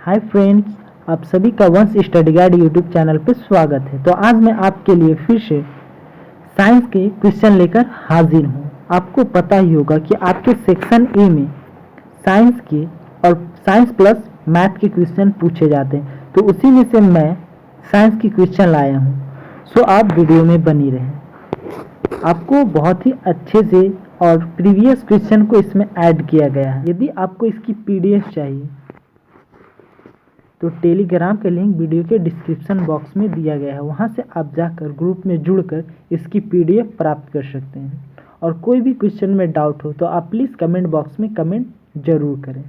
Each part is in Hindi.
हाय फ्रेंड्स, आप सभी का वंश स्टडी गाइड यूट्यूब चैनल पे स्वागत है। तो आज मैं आपके लिए फिर से साइंस के क्वेश्चन लेकर हाजिर हूँ। आपको पता ही होगा कि आपके सेक्शन ए में साइंस के और साइंस प्लस मैथ के क्वेश्चन पूछे जाते हैं, तो उसी में से मैं साइंस की क्वेश्चन लाया हूँ। सो आप वीडियो में बनी रहें। आपको बहुत ही अच्छे से और प्रीवियस क्वेश्चन को इसमें ऐड किया गया है। यदि आपको इसकी पीडीएफ चाहिए तो टेलीग्राम का लिंक वीडियो के डिस्क्रिप्शन बॉक्स में दिया गया है, वहां से आप जाकर ग्रुप में जुड़कर इसकी पीडीएफ प्राप्त कर सकते हैं। और कोई भी क्वेश्चन में डाउट हो तो आप प्लीज़ कमेंट बॉक्स में कमेंट जरूर करें।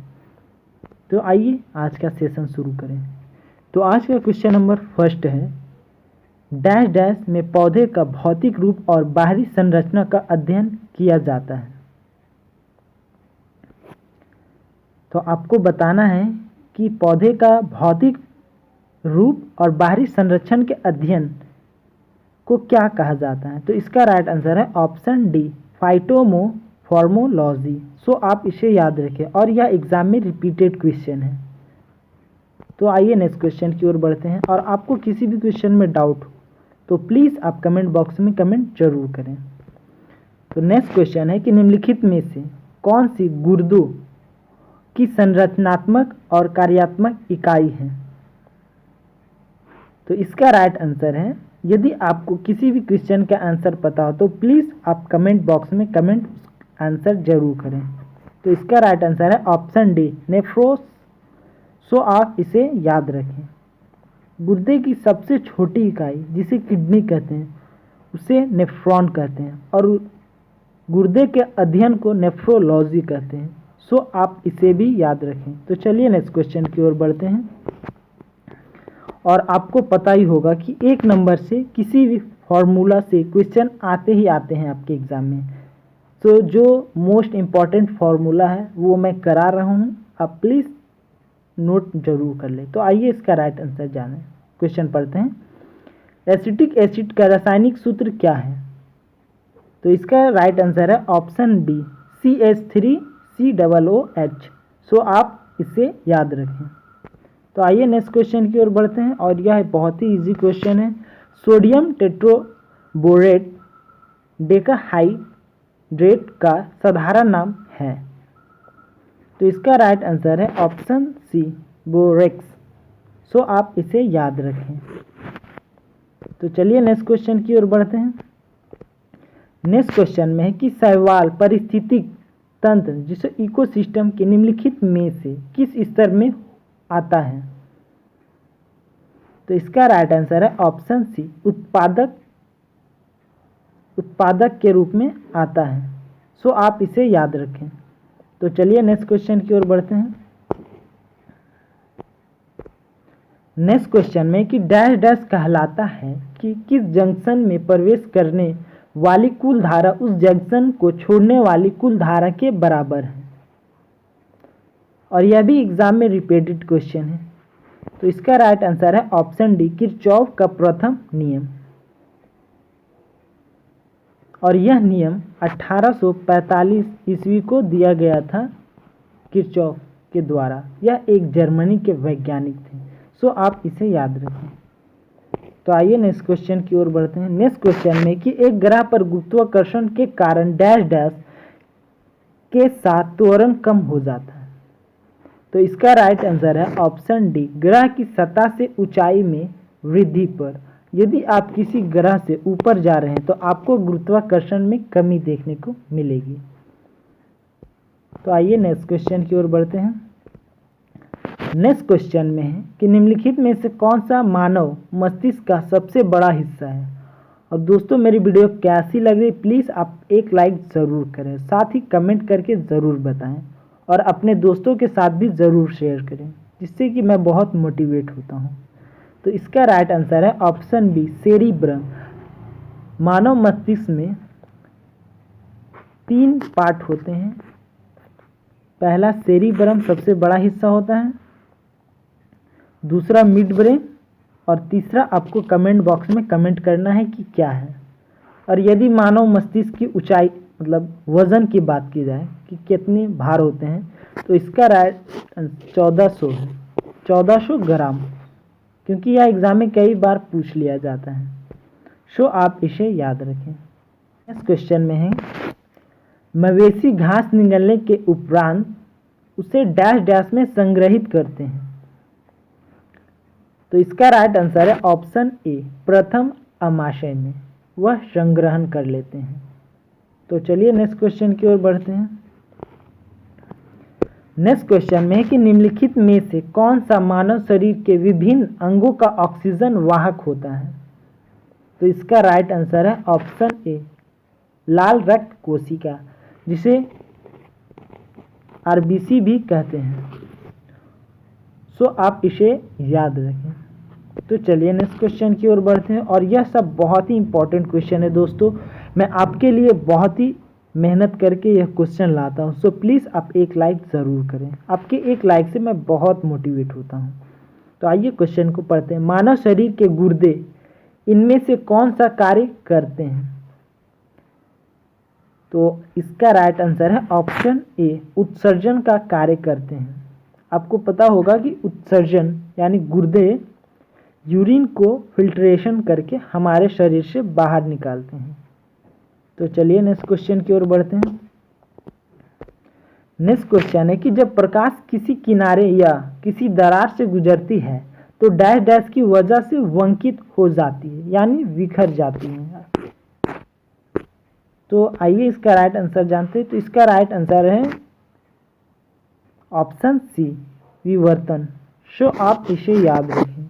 तो आइए आज का सेशन शुरू करें। तो आज का क्वेश्चन नंबर फर्स्ट है, डैश डैश में पौधे का भौतिक रूप और बाहरी संरचना का अध्ययन किया जाता है। तो आपको बताना है कि पौधे का भौतिक रूप और बाहरी संरचना के अध्ययन को क्या कहा जाता है। तो इसका राइट आंसर है ऑप्शन डी, फाइटोमोफॉर्मोलॉजी। सो आप इसे याद रखें और यह एग्जाम में रिपीटेड क्वेश्चन है। तो आइए नेक्स्ट क्वेश्चन की ओर बढ़ते हैं। और आपको किसी भी क्वेश्चन में डाउट हो तो प्लीज़ आप कमेंट बॉक्स में कमेंट जरूर करें। तो नेक्स्ट क्वेश्चन है कि निम्नलिखित में से कौन सी गुर्दों की संरचनात्मक और कार्यात्मक इकाई है। तो इसका राइट आंसर है, यदि आपको किसी भी क्वेश्चन का आंसर पता हो तो प्लीज़ आप कमेंट बॉक्स में कमेंट आंसर जरूर करें। तो इसका राइट आंसर है ऑप्शन डी, नेफ्रोस। सो आप इसे याद रखें। गुर्दे की सबसे छोटी इकाई जिसे किडनी कहते हैं उसे नेफ्रॉन कहते हैं और गुर्दे के अध्ययन को नेफ्रोलॉजी कहते हैं। सो आप इसे भी याद रखें। तो चलिए नेक्स्ट क्वेश्चन की ओर बढ़ते हैं। और आपको पता ही होगा कि एक नंबर से किसी भी फॉर्मूला से क्वेश्चन आते ही आते हैं आपके एग्जाम में। तो जो मोस्ट इम्पॉर्टेंट फार्मूला है वो मैं करा रहा हूँ, आप प्लीज़ नोट जरूर कर ले। तो आइए इसका राइट आंसर जानें। क्वेश्चन पढ़ते हैं, एसिटिक एसिड का रासायनिक सूत्र क्या है। तो इसका राइट आंसर है ऑप्शन बी, CH3COOH। सो आप इसे याद रखें। तो आइए नेक्स्ट क्वेश्चन की ओर बढ़ते हैं और यह बहुत ही इजी क्वेश्चन है। सोडियम टेट्राबोरेट डेकाहाइड्रेट का साधारण नाम है। तो इसका राइट आंसर है ऑप्शन सी, बोरेक्स। सो आप इसे याद रखें। तो चलिए नेक्स्ट क्वेश्चन की ओर बढ़ते हैं। नेक्स्ट क्वेश्चन में है कि शैवाल पारिस्थितिक तंत्र जिसे इकोसिस्टम के निम्नलिखित में से किस स्तर में आता है। तो इसका राइट आंसर है ऑप्शन सी, उत्पादक के रूप में आता है। सो आप इसे याद रखें। तो चलिए नेक्स्ट क्वेश्चन की ओर बढ़ते हैं। नेक्स्ट क्वेश्चन में कि डैश डैश कहलाता है कि किस जंक्शन में प्रवेश करने वाली कुल धारा उस जंक्शन को छोड़ने वाली कुल धारा के बराबर है। और यह भी एग्जाम में रिपीटेड क्वेश्चन है। तो इसका राइट आंसर है ऑप्शन डी, किरचॉफ का प्रथम नियम। और यह नियम 1845 ईस्वी को दिया गया था किरचॉफ के द्वारा। यह एक जर्मनी के वैज्ञानिक थे। सो आप इसे याद रखें। तो आइए नेक्स्ट क्वेश्चन की ओर बढ़ते हैं। नेक्स्ट क्वेश्चन में कि एक ग्रह पर गुरुत्वाकर्षण के कारण डैश डैश के साथ त्वरण कम हो जाता है। तो इसका राइट आंसर है ऑप्शन डी, ग्रह की सतह से ऊंचाई में वृद्धि पर। यदि आप किसी ग्रह से ऊपर जा रहे हैं तो आपको गुरुत्वाकर्षण में कमी देखने को मिलेगी। तो आइए नेक्स्ट क्वेश्चन की ओर बढ़ते हैं। नेक्स्ट क्वेश्चन में है कि निम्नलिखित में से कौन सा मानव मस्तिष्क का सबसे बड़ा हिस्सा है। और दोस्तों मेरी वीडियो कैसी लग रही प्लीज़ आप एक लाइक ज़रूर करें, साथ ही कमेंट करके ज़रूर बताएं और अपने दोस्तों के साथ भी ज़रूर शेयर करें, जिससे कि मैं बहुत मोटिवेट होता हूं। तो इसका राइट आंसर है ऑप्शन बी, सेरिब्रम। मानव मस्तिष्क में 3 पार्ट होते हैं। पहला सेरिब्रम सबसे बड़ा हिस्सा होता है, दूसरा मिड ब्रेन और तीसरा आपको कमेंट बॉक्स में कमेंट करना है कि क्या है। और यदि मानव मस्तिष्क की ऊंचाई मतलब वजन की बात की जाए कि कितने भार होते हैं तो इसका राइट 1400 है। 1400 ग्राम, क्योंकि यह एग्जाम में कई बार पूछ लिया जाता है। सो आप इसे याद रखें। नेक्स्ट क्वेश्चन में है, मवेशी घास निगलने के उपरांत उसे डैश डैश में संग्रहित करते हैं। तो इसका राइट आंसर है ऑप्शन ए, प्रथम अमाशय में वह संग्रहण कर लेते हैं। तो चलिए नेक्स्ट क्वेश्चन की ओर बढ़ते हैं। नेक्स्ट क्वेश्चन में है कि निम्नलिखित में से कौन सा मानव शरीर के विभिन्न अंगों का ऑक्सीजन वाहक होता है। तो इसका राइट आंसर है ऑप्शन ए, लाल रक्त कोशिका, जिसे आरबीसी भी कहते हैं। सो आप इसे याद रखें। तो चलिए नेक्स्ट क्वेश्चन की ओर बढ़ते हैं, और यह सब बहुत ही इंपॉर्टेंट क्वेश्चन है दोस्तों। मैं आपके लिए बहुत ही मेहनत करके यह क्वेश्चन लाता हूँ। सो प्लीज़ आप एक लाइक ज़रूर करें, आपके एक लाइक से मैं बहुत मोटिवेट होता हूँ। तो आइए क्वेश्चन को पढ़ते हैं। मानव शरीर के गुर्दे इनमें से कौन सा कार्य करते हैं। तो इसका राइट आंसर है ऑप्शन ए, उत्सर्जन का कार्य करते हैं। आपको पता होगा कि उत्सर्जन यानी गुर्दे यूरिन को फिल्ट्रेशन करके हमारे शरीर से बाहर निकालते हैं। तो चलिए नेक्स्ट क्वेश्चन की ओर बढ़ते हैं। नेक्स्ट क्वेश्चन है कि जब प्रकाश किसी किनारे या किसी दरार से गुजरती है तो डैश डैश की वजह से वंकित हो जाती है, यानी बिखर जाती है। तो आइए इसका राइट आंसर जानते हैं। तो इसका राइट आंसर है ऑप्शन सी, विवर्तन। सो आप इसे याद रखें।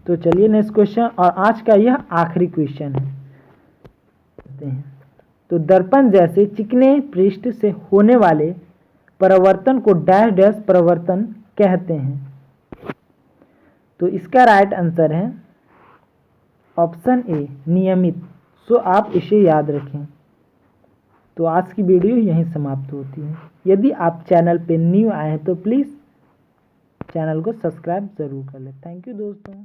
तो चलिए नेक्स्ट क्वेश्चन, और आज का यह आखिरी क्वेश्चन है। तो दर्पण जैसे चिकने पृष्ठ से होने वाले परिवर्तन को डैश डैश परिवर्तन कहते हैं। तो इसका राइट आंसर है ऑप्शन ए, नियमित। सो आप इसे याद रखें। तो आज की वीडियो यहीं समाप्त होती है। यदि आप चैनल पे न्यू आए हैं तो प्लीज़ चैनल को सब्सक्राइब ज़रूर कर लें। थैंक यू दोस्तों।